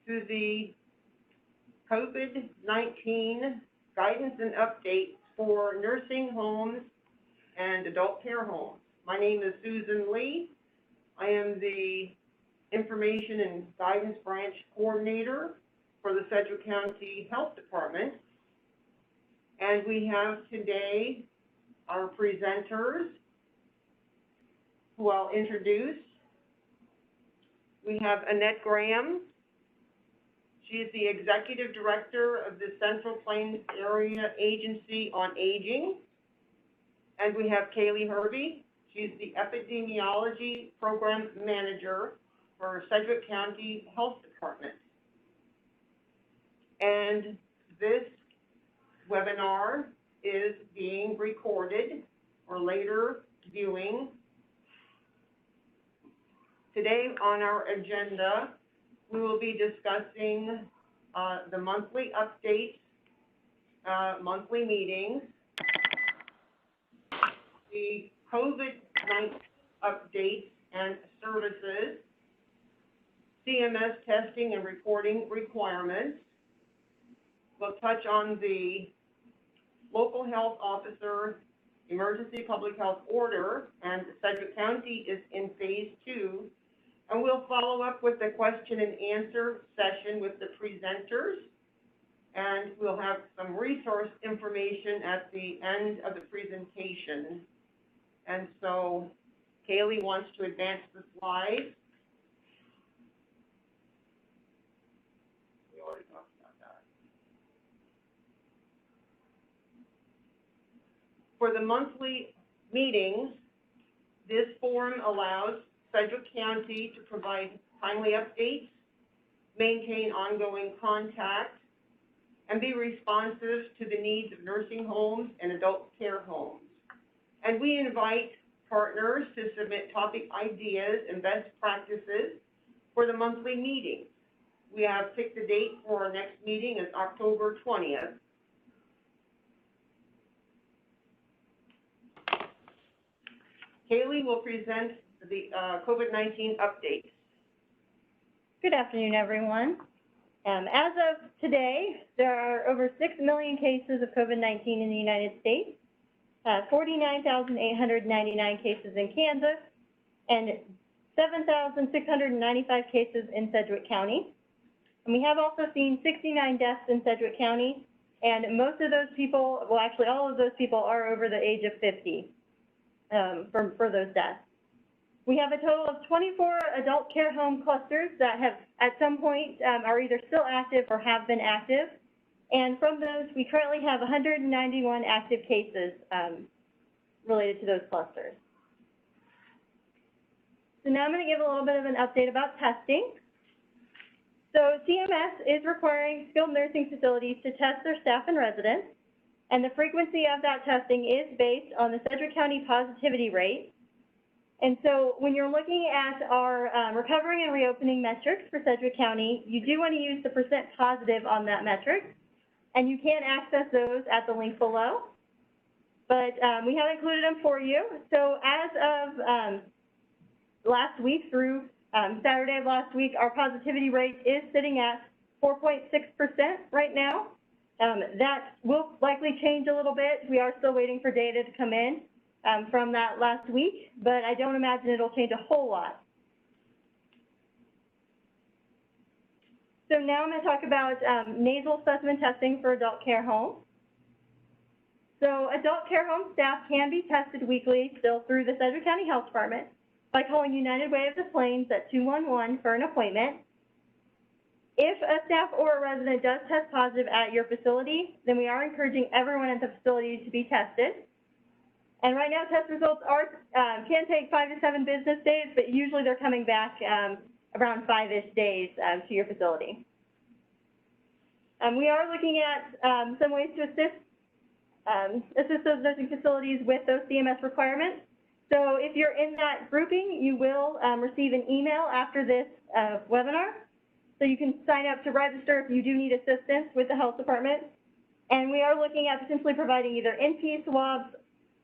to the COVID-19 guidance and updates for nursing homes and adult care homes. My name is Susan Lee. I am the Information and Guidance Branch Coordinator for the Sedgwick County Health Department. And we have today our presenters who I'll introduce. We have Annette Graham. She is the Executive Director of the Central Plains Area Agency on Aging. And we have Kaylee Hervey. She's the Epidemiology Program Manager for Sedgwick County Health Department. And this webinar is being recorded for later viewing. Today on our agenda, we will be discussing the monthly updates, monthly meetings, the COVID-19 updates and services, CMS testing and reporting requirements. We'll touch on the local health officer emergency public health order, and Sedgwick County is in phase 2. And we'll follow up with the question and answer session with the presenters. And we'll have some resource information at the end of the presentation. And so Kaylee wants to advance the slide. We already talked about that. For the monthly meetings, this forum allows Sedgwick County to provide timely updates, maintain ongoing contact, and be responsive to the needs of nursing homes and adult care homes. And we invite partners to submit topic ideas and best practices for the monthly meetings. We have picked the date for our next meeting as October 20th. Kaylee will present the COVID-19 updates. Good afternoon, everyone. As of today, there are over 6 million cases of COVID-19 in the United States, 49,899 cases in Kansas, and 7,695 cases in Sedgwick County. And we have also seen 69 deaths in Sedgwick County, and most of those people, well, actually all of those people are over the age of 50 for those deaths. We have a total of 24 adult care home clusters that have, at some point, are either still active or have been active. And from those, we currently have 191 active cases related to those clusters. So now I'm going to give a little bit of an update about testing. So CMS is requiring skilled nursing facilities to test their staff and residents. And the frequency of that testing is based on the Sedgwick County positivity rate. And so when you're looking at our recovering and reopening metrics for Sedgwick County, you do want to use the % positive on that metric. And you can access those at the link below. But we have included them for you. So as of last week through Saturday of last week, our positivity rate is sitting at 4.6% right now. That will likely change a little bit. We are still waiting for data to come in from that last week, but I don't imagine it'll change a whole lot. So now I'm going to talk about nasal specimen testing for adult care homes. So adult care home staff can be tested weekly still through the Sedgwick County Health Department by calling United Way of the Plains at 211 for an appointment. If a staff or a resident does test positive at your facility, then we are encouraging everyone at the facility to be tested. And right now, test results can take 5 to 7 business days, but usually they're coming back around 5-ish days to your facility. We are looking at some ways to assist those nursing facilities with those CMS requirements. So if you're in that grouping, you will receive an email after this webinar. So you can sign up to register if you do need assistance with the health department. And we are looking at potentially providing either NP swabs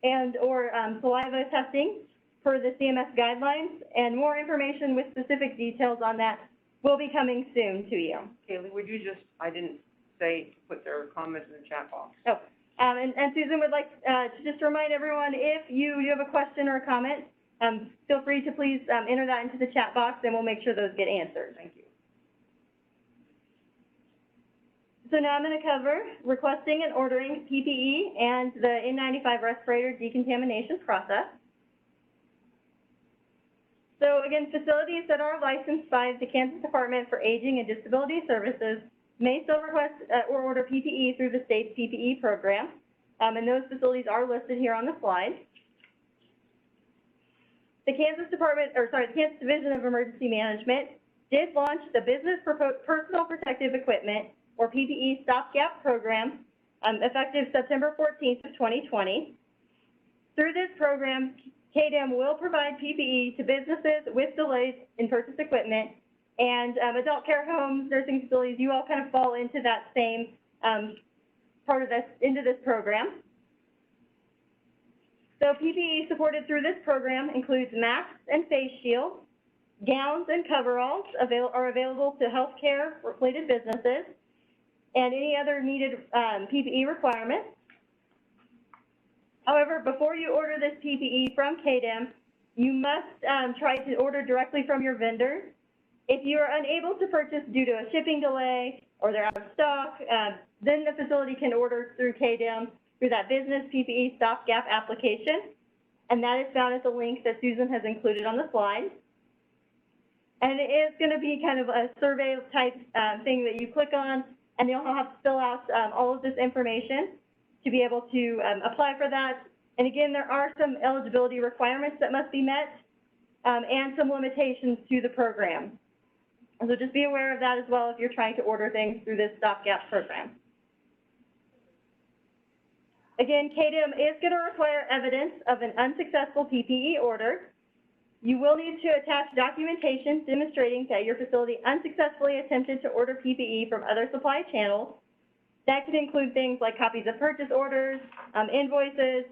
and or saliva testing per the CMS guidelines. And more information with specific details on that will be coming soon to you. Kaylee, would you just, I didn't say, put their comments in the chat box. Oh, and Susan would like to just remind everyone, if you have a question or a comment, feel free to please enter that into the chat box, and we'll make sure those get answered. Thank you. So now I'm going to cover requesting and ordering PPE and the N95 respirator decontamination process. So again, facilities that are licensed by the Kansas Department for Aging and Disability Services may still request or order PPE through the state's PPE program, and those facilities are listed here on the slide. The Kansas Division of Emergency Management did launch the Business Personal Protective Equipment, or PPE Stopgap Program, effective September 14th of 2020. Through this program, KDEM will provide PPE to businesses with delays in purchase equipment, and adult care homes, nursing facilities, you all kind of fall into that same part of this program. So PPE supported through this program includes masks and face shields, gowns and coveralls are available to healthcare-related businesses, and any other needed PPE requirements. However, before you order this PPE from KDEM, you must try to order directly from your vendors. If you are unable to purchase due to a shipping delay or they're out of stock, then the facility can order through KDEM through that Business PPE Stopgap application, and that is found at the link that Susan has included on the slide. And it is going to be kind of a survey type thing that you click on, and you'll have to fill out all of this information to be able to apply for that. And again, there are some eligibility requirements that must be met and some limitations to the program. So just be aware of that as well if you're trying to order things through this stopgap program. Again, KDEM is going to require evidence of an unsuccessful PPE order. You will need to attach documentation demonstrating that your facility unsuccessfully attempted to order PPE from other supply channels. That could include things like copies of purchase orders, invoices,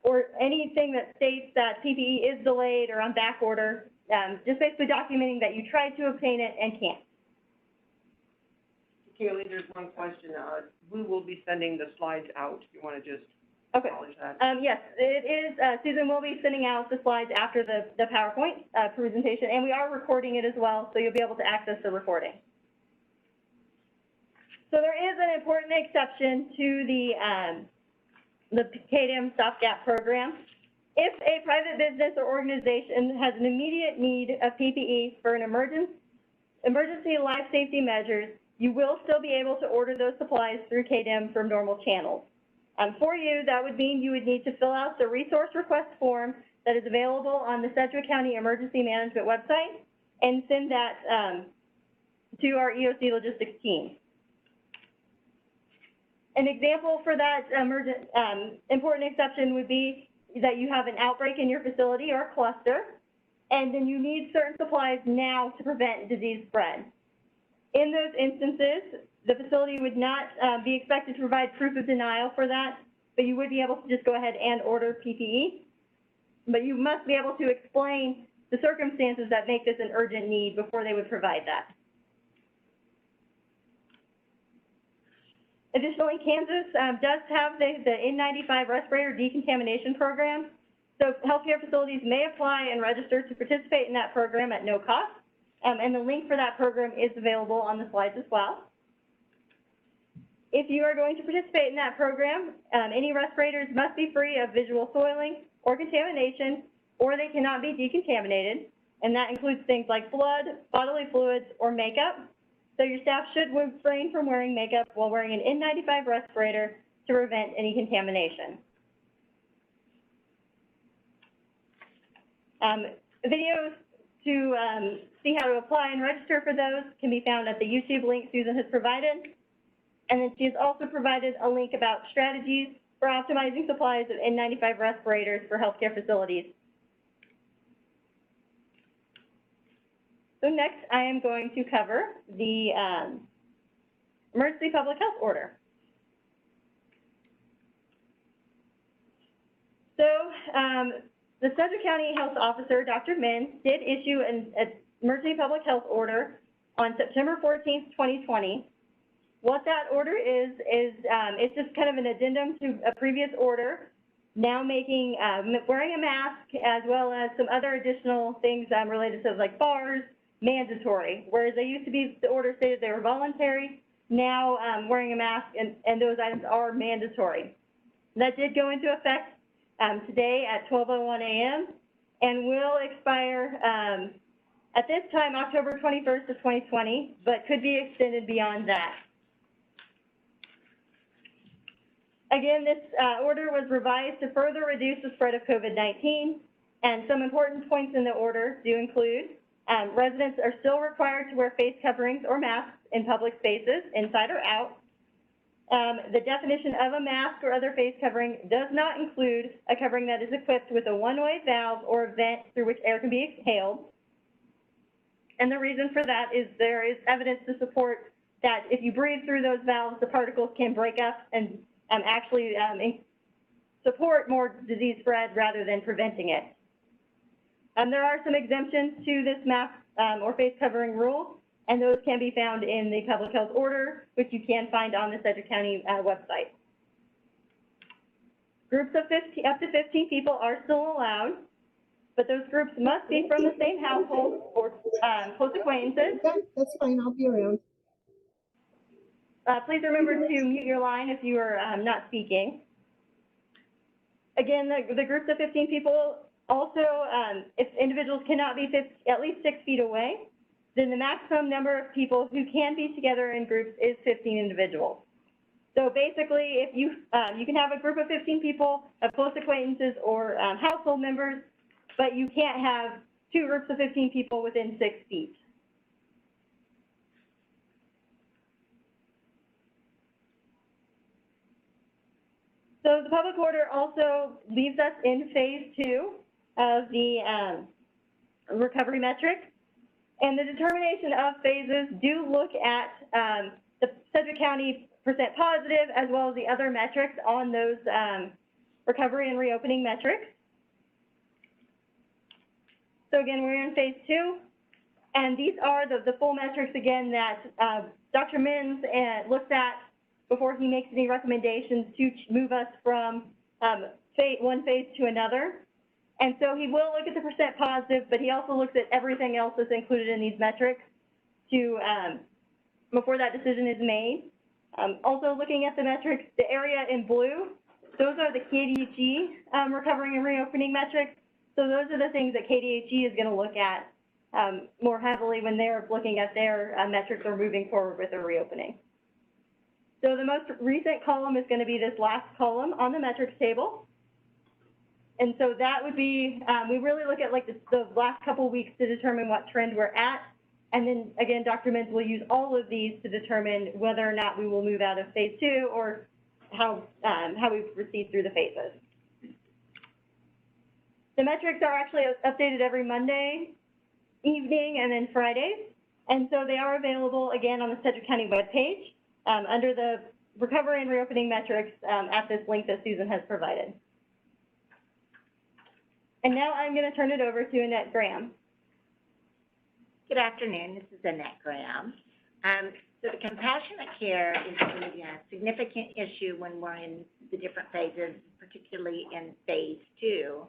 or anything that states that PPE is delayed or on back order, just basically documenting that you tried to obtain it and can't. Kaylee, there's one question. We will be sending the slides out. If you want to just acknowledge that. Yes, it is. Susan will be sending out the slides after the PowerPoint presentation, and we are recording it as well, so you'll be able to access the recording. So there is an important exception to the KDEM stopgap program. If a private business or organization has an immediate need of PPE for an emergency life safety measures, you will still be able to order those supplies through KDEM from normal channels. For you, that would mean you would need to fill out the resource request form that is available on the Sedgwick County Emergency Management website and send that to our EOC logistics team. An example for that important exception would be that you have an outbreak in your facility or a cluster, and then you need certain supplies now to prevent disease spread. In those instances, the facility would not be expected to provide proof of denial for that, but you would be able to just go ahead and order PPE. But you must be able to explain the circumstances that make this an urgent need before they would provide that. Additionally, Kansas does have the N95 respirator decontamination program. So healthcare facilities may apply and register to participate in that program at no cost. And the link for that program is available on the slides as well. If you are going to participate in that program, any respirators must be free of visual soiling or contamination, or they cannot be decontaminated. And that includes things like blood, bodily fluids, or makeup. So your staff should refrain from wearing makeup while wearing an N95 respirator to prevent any contamination. Videos to see how to apply and register for those can be found at the YouTube link Susan has provided. And then she has also provided a link about strategies for optimizing supplies of N95 respirators for healthcare facilities. So next, I am going to cover the emergency public health order. So the Sedgwick County Health Officer, Dr. Min, did issue an emergency public health order on September 14th, 2020. What that order is it's just kind of an addendum to a previous order, now making wearing a mask as well as some other additional things related to like bars mandatory, whereas they used to be, the order stated they were voluntary. Now wearing a mask and those items are mandatory. That did go into effect today at 12:01 a.m. and will expire at this time October 21st of 2020, but could be extended beyond that. Again, this order was revised to further reduce the spread of COVID-19, and some important points in the order do include residents are still required to wear face coverings or masks in public spaces, inside or out. The definition of a mask or other face covering does not include a covering that is equipped with a one-way valve or a vent through which air can be exhaled. And the reason for that is there is evidence to support that if you breathe through those valves, the particles can break up and actually support more disease spread rather than preventing it. There are some exemptions to this mask or face covering rule, and those can be found in the public health order, which you can find on the Sedgwick County website. Groups of up to 15 people are still allowed, but those groups must be from the same household or close acquaintances. Okay, that's fine, I'll be around. Please remember to mute your line if you are not speaking. Again, the groups of 15 people also, if individuals cannot be at least 6 feet away, then the maximum number of people who can be together in groups is 15 individuals. So basically, if you can have a group of 15 people of close acquaintances or household members, but you can't have 2 groups of 15 people within 6 feet. So the public order also leaves us in phase 2 of the recovery metrics. And the determination of phases do look at the Sedgwick County % positive as well as the other metrics on those recovery and reopening metrics. So again, we're in phase 2, and these are the full metrics again that Dr. Mins looks at before he makes any recommendations to move us from one phase to another. And so he will look at the % positive, but he also looks at everything else that's included in these metrics to before that decision is made. Also looking at the metrics, the area in blue, those are the KDHE recovering and reopening metrics. So those are the things that KDHE is going to look at more heavily when they're looking at their metrics or moving forward with their reopening. So the most recent column is going to be this last column on the metrics table. And so that would be, we really look at like the last couple of weeks to determine what trend we're at. And then again, Dr. Mintz will use all of these to determine whether or not we will move out of phase 2 or how we proceed through the phases. The metrics are actually updated every Monday evening and then Fridays. And so they are available again on the Sedgwick County webpage under the recovery and reopening metrics at this link that Susan has provided. And now I'm going to turn it over to Annette Graham. Good afternoon. This is Annette Graham. So the compassionate care is a significant issue when we're in the different phases, particularly in phase 2,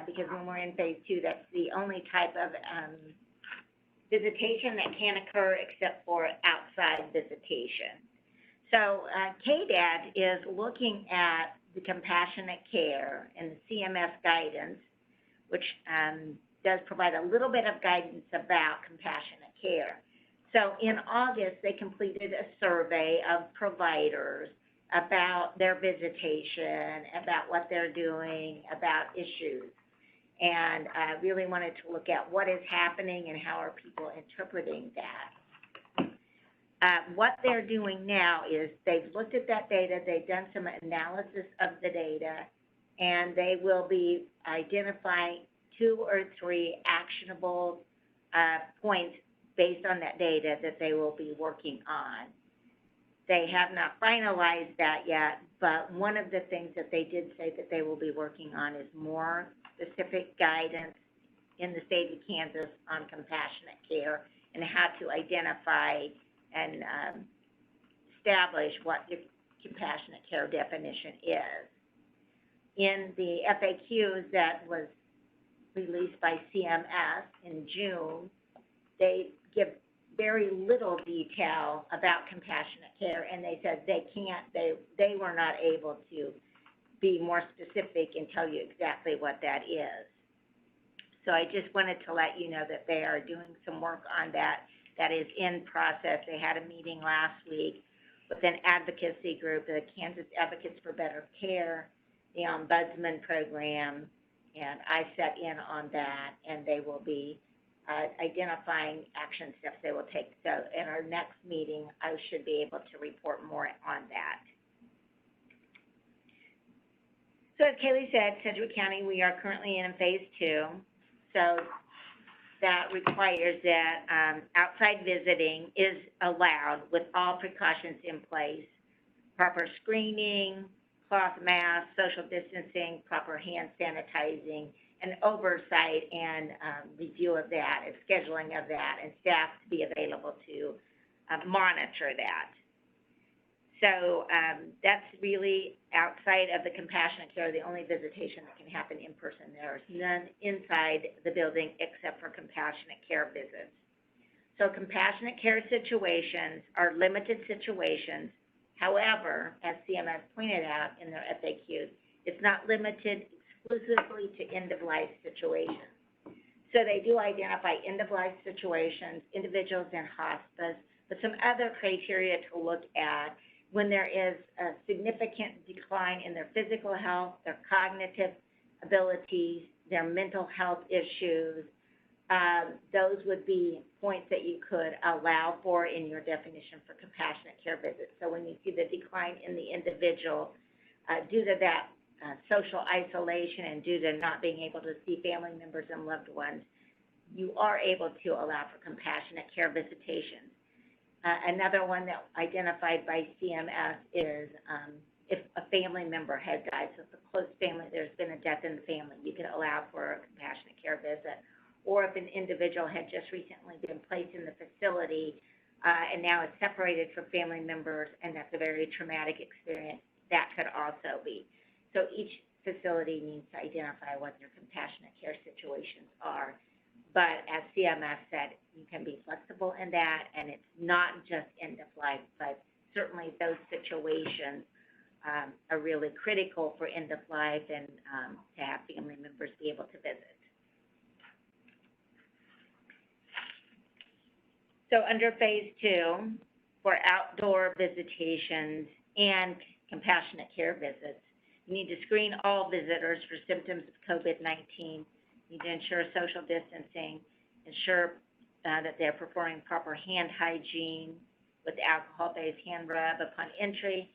because when we're in phase 2, that's the only type of visitation that can occur except for outside visitation. So KDAD is looking at the compassionate care and the CMS guidance, which does provide a little bit of guidance about compassionate care. So in August, they completed a survey of providers about their visitation, about what they're doing, about issues, and really wanted to look at what is happening and how are people interpreting that. What they're doing now is they've looked at that data, they've done some analysis of the data, and they will be identifying 2 or 3 actionable points based on that data that they will be working on. They have not finalized that yet, but one of the things that they did say that they will be working on is more specific guidance in the state of Kansas on compassionate care and how to identify and establish what the compassionate care definition is. In the FAQs that was released by CMS in June, they give very little detail about compassionate care, and they said they were not able to be more specific and tell you exactly what that is. So I just wanted to let you know that they are doing some work on that. That is in process. They had a meeting last week with an advocacy group, the Kansas Advocates for Better Care, the Ombudsman Program, and I sat in on that, and they will be identifying action steps they will take. So in our next meeting, I should be able to report more on that. So as Kaylee said, Sedgwick County, we are currently in phase 2. So that requires that outside visiting is allowed with all precautions in place, proper screening, cloth masks, social distancing, proper hand sanitizing, and oversight and review of that, and scheduling of that, and staff to be available to monitor that. So that's really outside of the compassionate care, the only visitation that can happen in person. There's none inside the building except for compassionate care visits. So compassionate care situations are limited situations. However, as CMS pointed out in their FAQs, it's not limited exclusively to end-of-life situations. So they do identify end-of-life situations, individuals in hospice, but some other criteria to look at when there is a significant decline in their physical health, their cognitive abilities, their mental health issues. Those would be points that you could allow for in your definition for compassionate care visits. So when you see the decline in the individual due to that social isolation and due to not being able to see family members and loved ones, you are able to allow for compassionate care visitations. Another one that identified by CMS is if a family member had died, so if a close family, there's been a death in the family, you can allow for a compassionate care visit. Or if an individual had just recently been placed in the facility and now is separated from family members, and that's a very traumatic experience, that could also be. So each facility needs to identify what their compassionate care situations are. But as CMS said, you can be flexible in that, and it's not just end of life, but certainly those situations are really critical for end of life and to have family members be able to visit. So under phase 2, for outdoor visitations and compassionate care visits, you need to screen all visitors for symptoms of COVID-19. You need to ensure social distancing, ensure that they're performing proper hand hygiene with alcohol-based hand rub upon entry.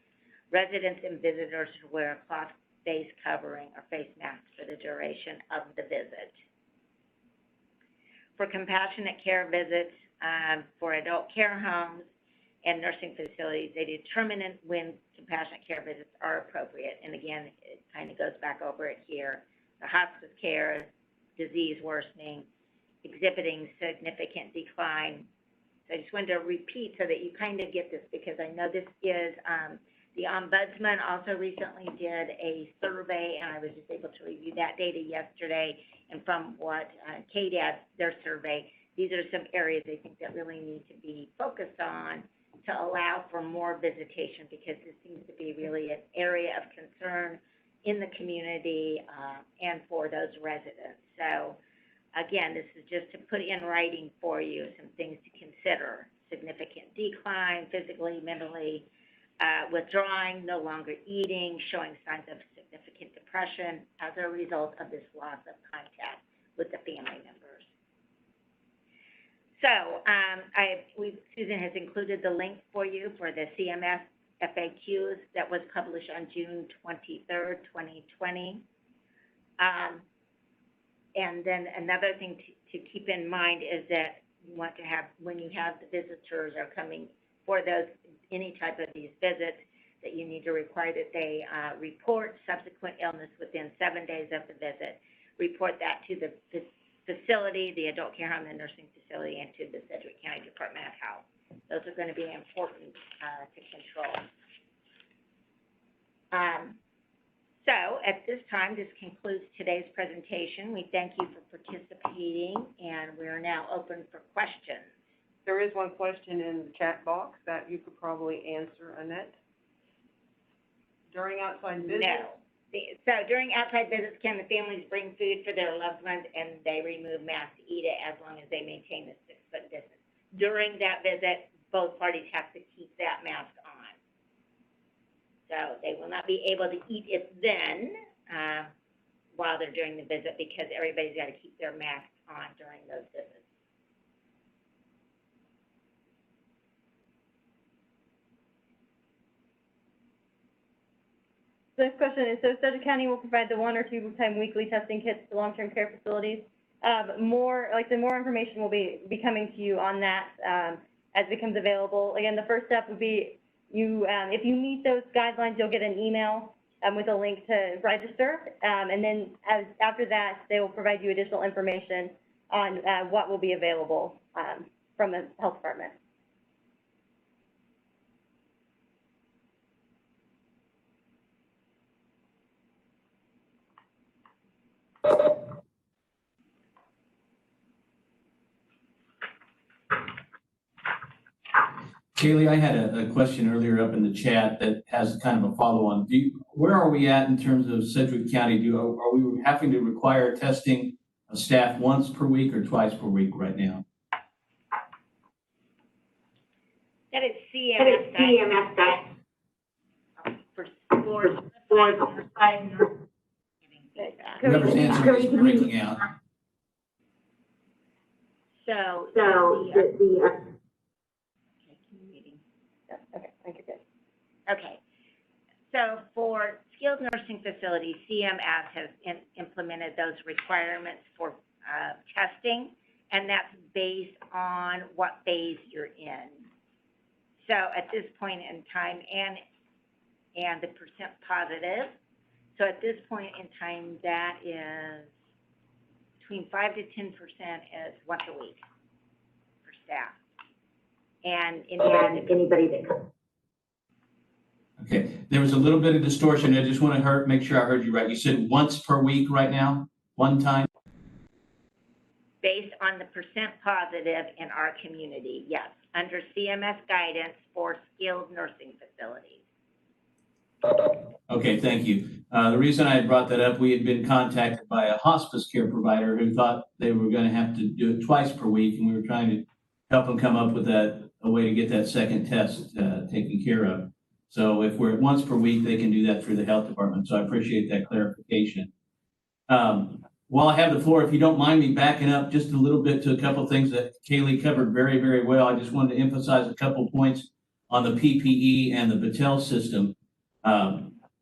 Residents and visitors should wear a cloth face covering or face mask for the duration of the visit. For compassionate care visits for adult care homes and nursing facilities, they determine when compassionate care visits are appropriate. And again, it kind of goes back over it here. The hospice care, disease worsening, exhibiting significant decline. So I just wanted to repeat so that you kind of get this, because I know this is, the Ombudsman also recently did a survey, and I was just able to review that data yesterday. And from what KDAD, their survey, these are some areas they think that really need to be focused on to allow for more visitation, because this seems to be really an area of concern in the community and for those residents. So again, this is just to put in writing for you some things to consider: significant decline, physically, mentally, withdrawing, no longer eating, showing signs of significant depression as a result of this loss of contact with the family members. So Susan has included the link for you for the CMS FAQs that was published on June 23rd, 2020. And then another thing to keep in mind is that you want to have, when you have the visitors are coming for those, any type of these visits, that you need to require that they report subsequent illness within 7 days of the visit. Report that to the facility, the adult care home, the nursing facility, and to the Sedgwick County Department of Health. Those are going to be important to control. So at this time, this concludes today's presentation. We thank you for participating, and we are now open for questions. There is one question in the chat box that you could probably answer, Annette. During outside visits? No. So during outside visits, can the families bring food for their loved ones and they remove masks to eat it as long as they maintain the 6-foot distance? During that visit, both parties have to keep that mask on. So they will not be able to eat it then, while they're doing the visit, because everybody's got to keep their masks on during those visits. The next question is, so Sedgwick County will provide the 1 or 2 time weekly testing kits to long-term care facilities. More information will be coming to you on that as it becomes available. Again, the first step would be if you meet those guidelines, you'll get an email with a link to register, and then after that, they will provide you additional information on what will be available from the health department. Kaylee, I had a question earlier up in the chat that has kind of a follow-on. Where are we at in terms of Sedgwick County? Are we having to require testing of staff once per week or twice per week right now? That is CMS for Whoever's answering is breaking out. So Okay, thank you. okay. So for skilled nursing facilities, CMS has implemented those requirements for testing, and that's based on what phase you're in. So at this point in time, and the percent positive, so at this point in time, that is between 5 to 10% is once a week for staff. And anybody that comes. Okay, there was a little bit of distortion. I just want to make sure I heard you right. You said once per week right now, one time? Based on the percent positive in our community, yes, under CMS guidance for skilled nursing facilities. Okay, thank you. The reason I brought that up, we had been contacted by a hospice care provider who thought they were going to have to do it twice per week, and we were trying to help them come up with a way to get that second test taken care of. So if we're at once per week, they can do that through the health department. So I appreciate that clarification. While I have the floor, if you don't mind me backing up just a little bit to a couple of things that Kaylee covered very, very well, I just wanted to emphasize a couple points on the PPE and the Battelle system.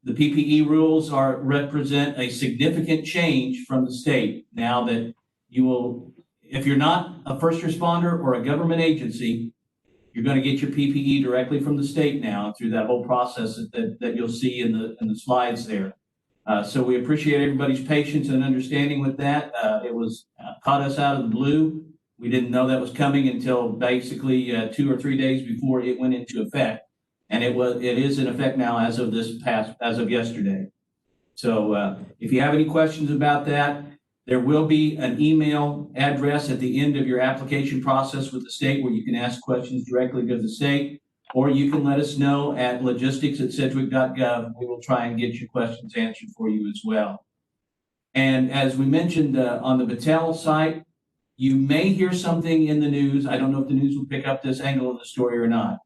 The PPE rules represent a significant change from the state now that you will, if you're not a first responder or a government agency, you're going to get your PPE directly from the state now through that whole process that you'll see in the slides there. So we appreciate everybody's patience and understanding with that. It was caught us out of the blue. We didn't know that was coming until basically 2 or 3 days before it went into effect. And it is in effect now as of yesterday. So if you have any questions about that, there will be an email address at the end of your application process with the state where you can ask questions directly to the state, or you can let us know at logistics@sedgwick.gov. We will try and get your questions answered for you as well. And as we mentioned on the Battelle site, you may hear something in the news. I don't know if the news will pick up this angle of the story or not.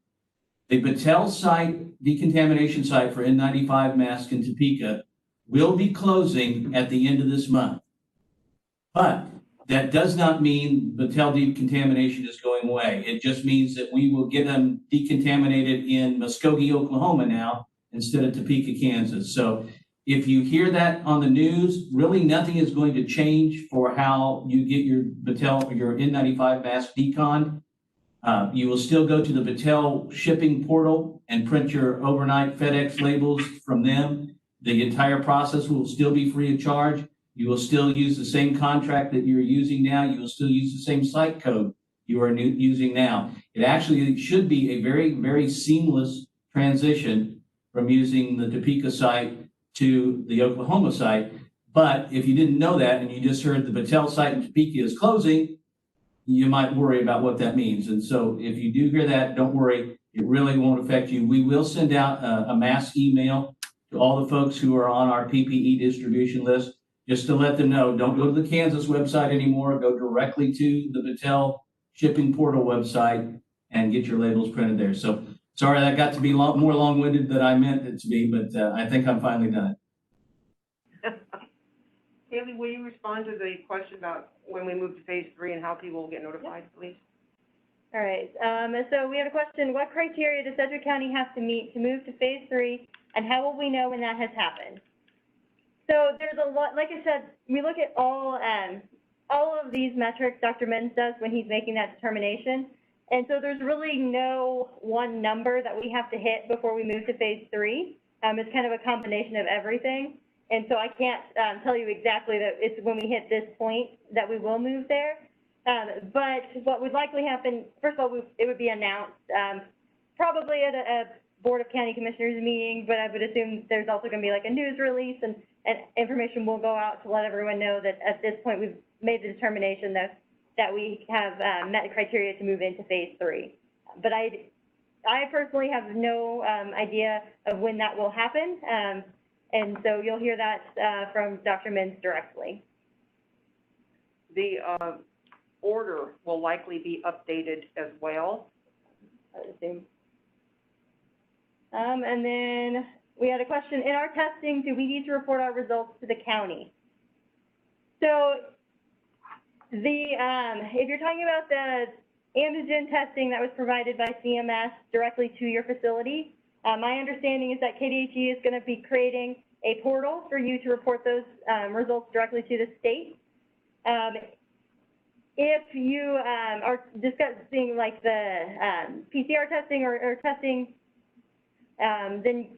The Battelle site, decontamination site for N95 masks in Topeka, will be closing at the end of this month. But that does not mean Battelle decontamination is going away. It just means that we will get them decontaminated in Muskogee, Oklahoma now instead of Topeka, Kansas. So if you hear that on the news, really nothing is going to change for how you get your Battelle, your N95 mask deconned. You will still go to the Battelle shipping portal and print your overnight FedEx labels from them. The entire process will still be free of charge. You will still use the same contract that you're using now. You will still use the same site code you are using now. It actually should be a very, very seamless transition from using the Topeka site to the Oklahoma site. But if you didn't know that and you just heard the Battelle site in Topeka is closing, you might worry about what that means. And so if you do hear that, don't worry. It really won't affect you. We will send out a mass email to all the folks who are on our PPE distribution list, just to let them know, don't go to the Kansas website anymore. Go directly to the Battelle shipping portal website and get your labels printed there. So sorry that got to be more long-winded than I meant it to be, but I think I'm finally done. Haley, will you respond to the question about when we move to phase 3 and how people will get notified, please? All right, so we have a question, what criteria does Sedgwick County have to meet to move to phase 3, and how will we know when that has happened? So there's a lot, like I said, we look at all of these metrics Dr. Menz does when he's making that determination, and so there's really no one number that we have to hit before we move to phase 3. It's kind of a combination of everything, and so I can't tell you exactly that it's when we hit this point that we will move there. But what would likely happen, first of all, it would be announced probably at a Board of County Commissioners meeting, but I would assume there's also going to be like a news release, and information will go out to let everyone know that at this point we've made the determination that we have met the criteria to move into phase 3. But I personally have no idea of when that will happen, and so you'll hear that from Dr. Menz directly. The order will likely be updated as well. I would assume. And then we had a question, in our testing, do we need to report our results to the county? So if you're talking about the antigen testing that was provided by CMS directly to your facility, my understanding is that KDHE is going to be creating a portal for you to report those results directly to the state. If you are discussing like the PCR testing or testing, then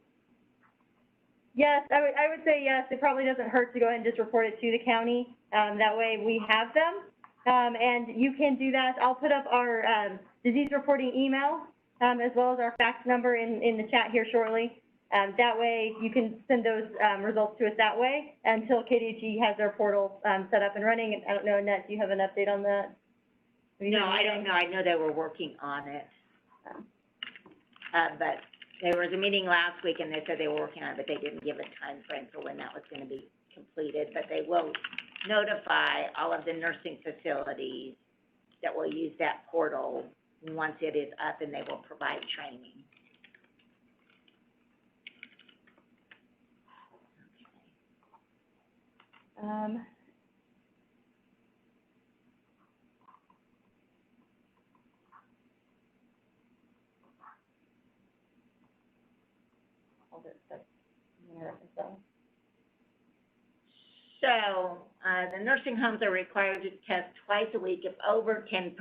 yes, I would say yes. It probably doesn't hurt to go ahead and just report it to the county. That way we have them, and you can do that. I'll put up our disease reporting email as well as our fax number in the chat here shortly. That way you can send those results to us that way until KDHE has their portal set up and running. I don't know, Annette, do you have an update on that? No, I don't know. I know they were working on it. But there was a meeting last week and they said they were working on it, but they didn't give a time frame for when that was going to be completed. But they will notify all of the nursing facilities that will use that portal once it is up, and they will provide training. So, the nursing homes are required to test twice a week if over 10%,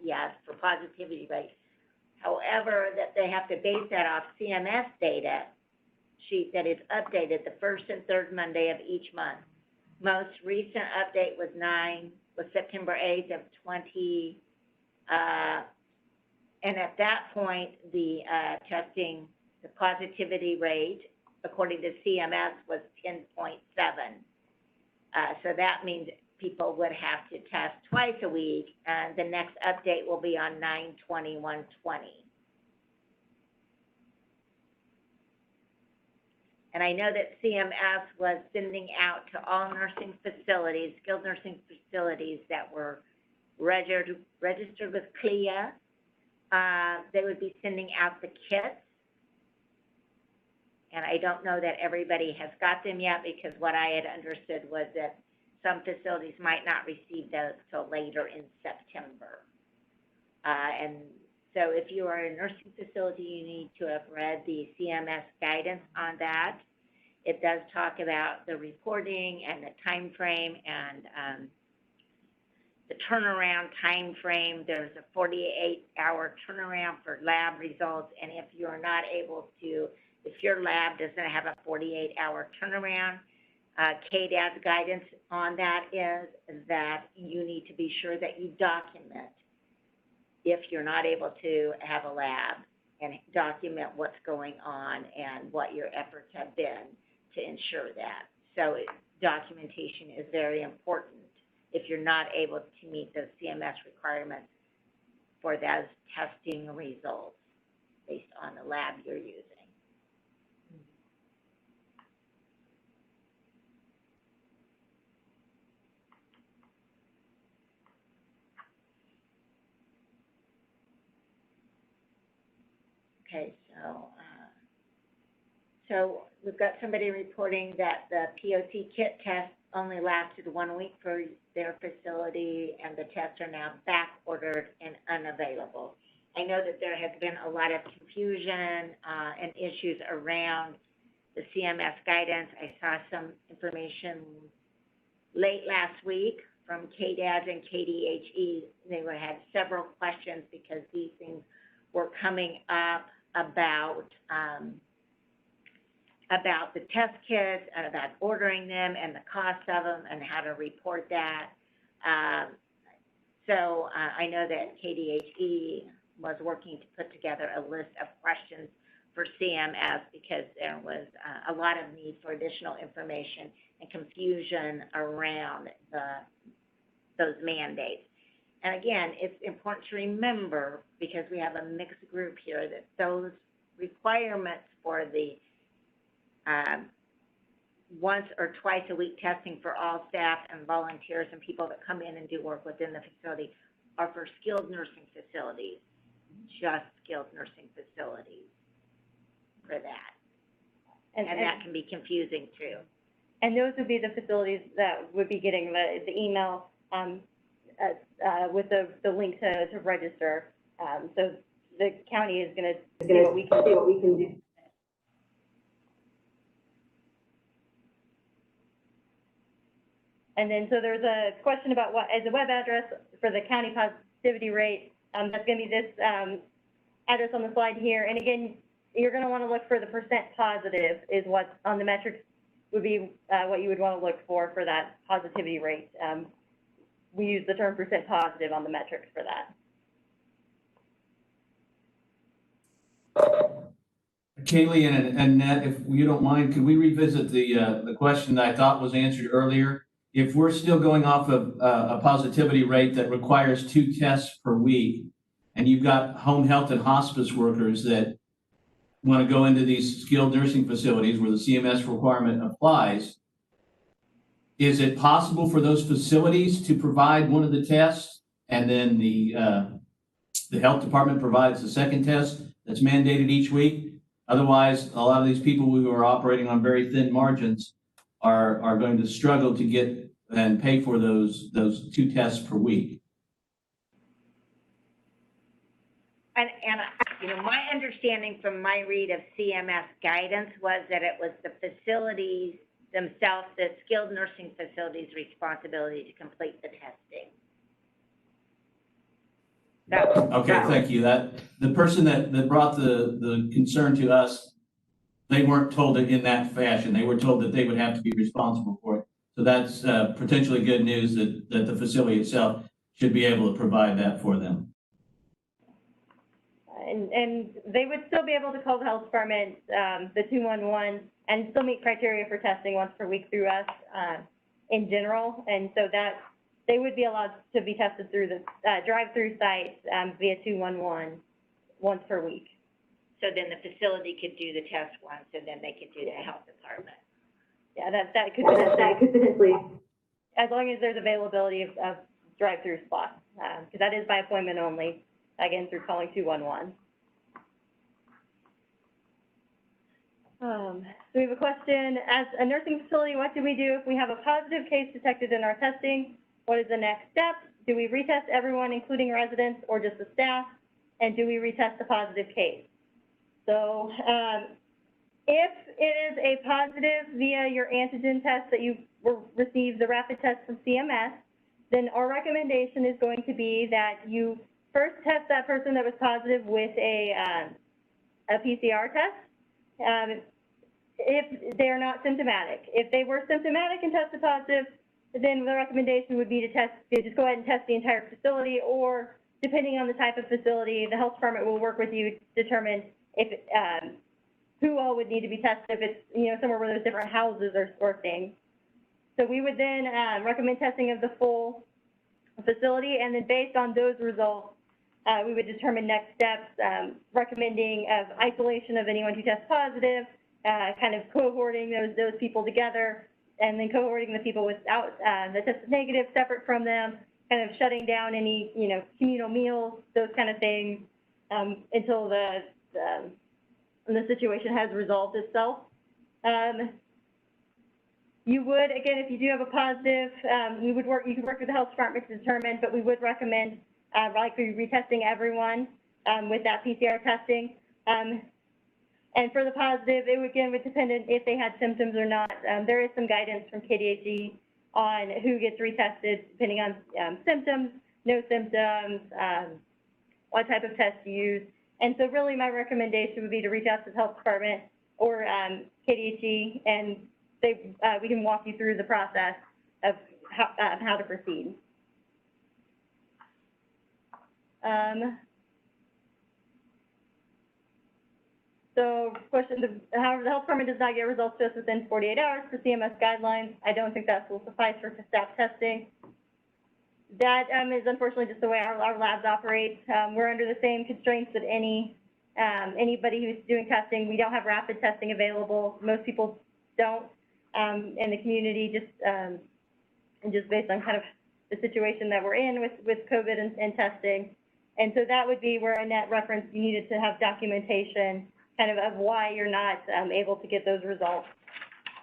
yes, for positivity rate. However, that they have to base that off CMS data sheet that is updated the first and third Monday of each month. Most recent update was September 8th of 20, and at that point, the testing, the positivity rate, according to CMS, was 10.7. So that means people would have to test twice a week, and the next update will be on 9/21/20. And I know that CMS was sending out to all nursing facilities, skilled nursing facilities that were registered with CLIA. They would be sending out the kits. And I don't know that everybody has got them yet, because what I had understood was that some facilities might not receive those till later in September. And so if you are a nursing facility, you need to have read the CMS guidance on that. It does talk about the reporting and the time frame and the turnaround time frame. There's a 48-hour turnaround for lab results, and if you're not able to, if your lab doesn't have a 48-hour turnaround, KDAD's guidance on that is that you need to be sure that you document if you're not able to have a lab, and document what's going on and what your efforts have been to ensure that. So documentation is very important if you're not able to meet those CMS requirements for those testing results based on the lab you're using. Okay, so we've got somebody reporting that the POC kit test only lasted 1 week for their facility, and the tests are now back ordered and unavailable. I know that there has been a lot of confusion and issues around the CMS guidance. I saw some information late last week from KDAD and KDHE. They had several questions because these things were coming up about the test kits and about ordering them and the cost of them and how to report that. So I know that KDHE was working to put together a list of questions for CMS because there was a lot of need for additional information and confusion around those mandates. And again, it's important to remember, because we have a mixed group here, that those requirements for the once or twice a week testing for all staff and volunteers and people that come in and do work within the facility are for skilled nursing facilities, just skilled nursing facilities for that. And that can be confusing too. And those would be the facilities that would be getting the email with the link to register. So the county is going to see what we can do. And then, so there's a question about what is the web address for the county positivity rate. That's going to be this address on the slide here. And again, you're going to want to look for the percent positive is what on the metrics would be what you would want to look for that positivity rate. We use the term percent positive on the metrics for that. Kaylee and Nat, if you don't mind, could we revisit the question that I thought was answered earlier? If we're still going off of a positivity rate that requires 2 tests per week, and you've got home health and hospice workers that want to go into these skilled nursing facilities where the CMS requirement applies, is it possible for those facilities to provide one of the tests, and then the health department provides the second test that's mandated each week? Otherwise, a lot of these people who are operating on very thin margins are going to struggle to get and pay for those 2 tests per week. And you know, my understanding from my read of CMS guidance was that it was the facilities themselves, the skilled nursing facilities' responsibility to complete the testing. Okay, thank you. The person that brought the concern to us, they weren't told it in that fashion. They were told that they would have to be responsible for it. So that's potentially good news that the facility itself should be able to provide that for them. And they would still be able to call the health department, the 211, and still meet criteria for testing once per week through us in general. And so that they would be allowed to be tested through the drive-through sites via 211 once per week. So then the facility could do the test once, and then they could do the health department. Yeah, that could potentially, as long as there's availability of drive-through spots, because that is by appointment only, again, through calling 211. So we have a question. As a nursing facility, what do we do if we have a positive case detected in our testing? What is the next step? Do we retest everyone, including residents, or just the staff? And do we retest the positive case? So if it is a positive via your antigen test that you received the rapid test from CMS, then our recommendation is going to be that you first test that person that was positive with a PCR test if they are not symptomatic. If they were symptomatic and tested positive, then the recommendation would be to just go ahead and test the entire facility, or depending on the type of facility, the health department will work with you to determine if, who all would need to be tested, if it's, you know, somewhere where there's different houses or things. So we would then, recommend testing of the full facility, and then based on those results, we would determine next steps, recommending of isolation of anyone who tests positive, kind of cohorting those people together, and then cohorting the people without, that tested negative separate from them, kind of shutting down any, you know, communal meals, those kind of things, until the situation has resolved itself. You would, again, if you do have a positive, you could work with the health department to determine, but we would recommend, likely retesting everyone, with that PCR testing. And for the positive, it would, again, would depend on if they had symptoms or not. There is some guidance from KDHE on who gets retested, depending on, symptoms, no symptoms, what type of test to use. And so really my recommendation would be to reach out to the health department or, KDHE, and we can walk you through the process of how to proceed. So question, however, the health department does not get results to us within 48 hours for CMS guidelines. I don't think that will suffice for staff testing. That is unfortunately just the way our labs operate. We're under the same constraints that anybody who's doing testing. We don't have rapid testing available. Most people don't in the community, just based on kind of the situation that we're in with COVID and testing. And so that would be where a net reference, you needed to have documentation kind of why you're not able to get those results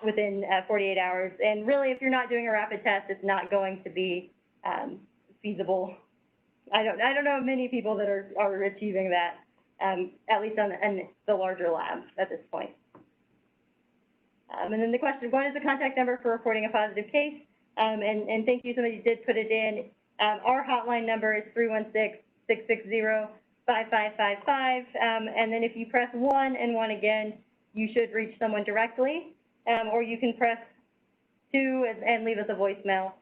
within 48 hours. And really, if you're not doing a rapid test, it's not going to be feasible. I don't know of many people that are achieving that, at least on the larger labs at this point. And then the question, what is the contact number for reporting a positive case? And thank you, somebody did put it in. Our hotline number is 316-660-5555. And then if you press 1 and 1 again, you should reach someone directly, or you can press 2 and leave us a voicemail.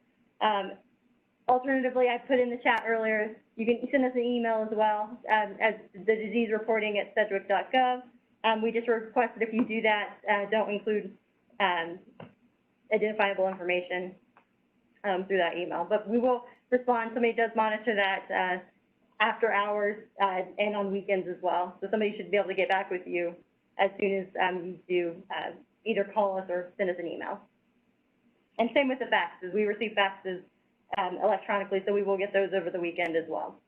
Alternatively, I put in the chat earlier, you can send us an email as well, as the disease reporting at sedgwick.gov. We just requested if you do that, don't include identifiable information through that email. But we will respond. Somebody does monitor that after hours and on weekends as well. So somebody should be able to get back with you as soon as you do either call us or send us an email. And same with the faxes. We receive faxes electronically, so we will get those over the weekend as well.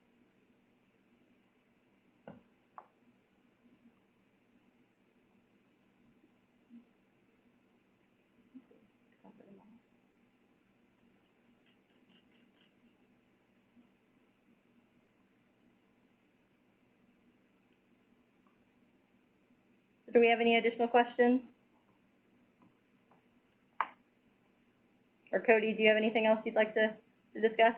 Do we have any additional questions? Or Cody, do you have anything else you'd like to discuss?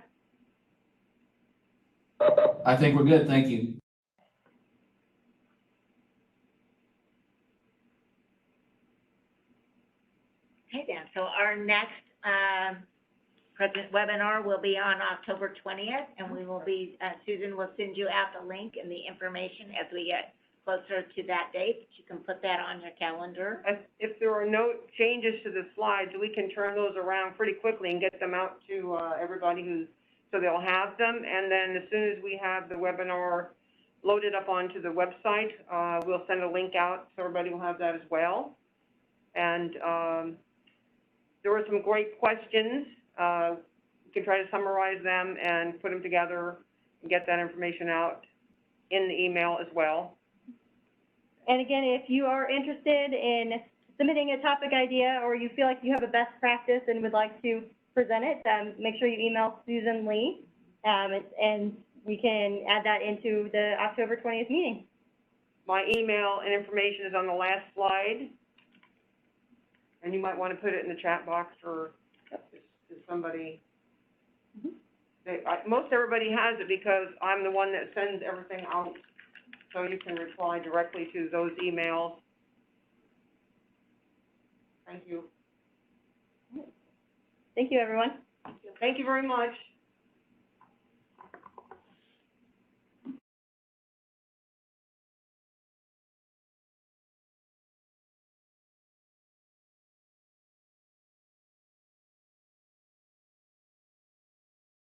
I think we're good, thank you. Okay, Dan, so our next, President webinar will be on October 20th, and we will be, Susan will send you out the link and the information as we get closer to that date. You can put that on your calendar. If there are no changes to the slides, we can turn those around pretty quickly and get them out to everybody so they'll have them. And then as soon as we have the webinar loaded up onto the website, we'll send a link out so everybody will have that as well. And there were some great questions. We can try to summarize them and put them together and get that information out in the email as well. And again, if you are interested in submitting a topic idea, or you feel like you have a best practice and would like to present it, make sure you email Susan Lee, and we can add that into the October 20th meeting. My email and information is on the last slide, and you might want to put it in the chat box for somebody. Most everybody has it because I'm the one that sends everything out. So you can reply directly to those emails. Thank you. Thank you, everyone. Thank you very much.